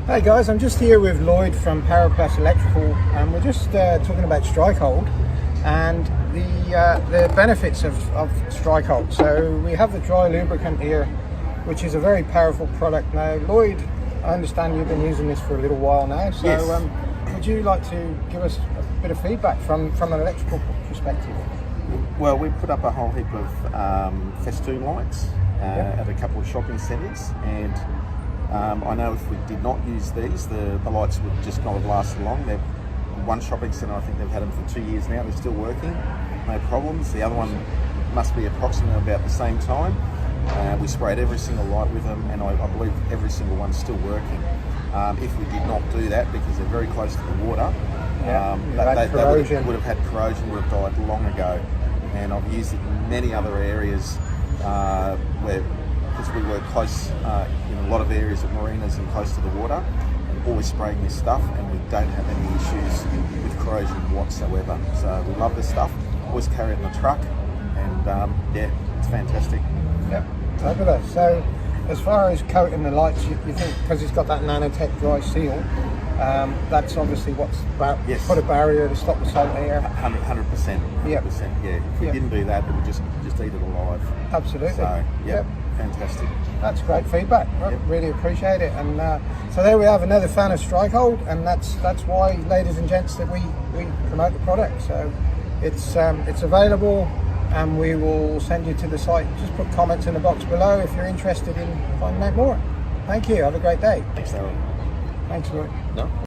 Hey guys, I'm just here with Lloyd from Poweplus Electrical, and we're just talking about Strikehold and the benefits of Strikehold. So we have the dry lubricant here, which is a very powerful product. Now, Lloyd, I understand you've been using this for a little while now, so Yes. Would you like to give us a bit of feedback from an electrical perspective? Well, we put up a whole heap of festoon lights at a couple of shopping centres, and I know if we did not use these, the lights would just not have lasted long. They're one shopping centre, I think they've had them for 2 years now. They're still working, no problems. The other one must be approximately about the same time. We sprayed every single light with them, and I believe every single one's still working. If we did not do that, because they're very close to the water, they would have had corrosion, would have died long ago. And I've used it in many other areas where, because we work close in a lot of areas of marinas and close to the water, and always spraying this stuff, and we don't have any issues with corrosion whatsoever. So we love this stuff. Always carry it in the truck, and yeah, it's fantastic. Yep, fabulous. So as far as coating the lights, you think because it's got that nanotech dry seal, that's obviously what's put a barrier to stop the salt air. 100%. Yep. Yeah. If we didn't do that, it would just eat it alive. Absolutely. So yeah, fantastic. That's great feedback. I really appreciate it. And so there we have another fan of Strikehold, and that's why, ladies and gents, that we promote the product. So it's available, and we will send you to the site. Just put comments in the box below if you're interested in finding out more. Thank you. Have a great day. Thanks, Darryl. Thanks, Lloyd. No.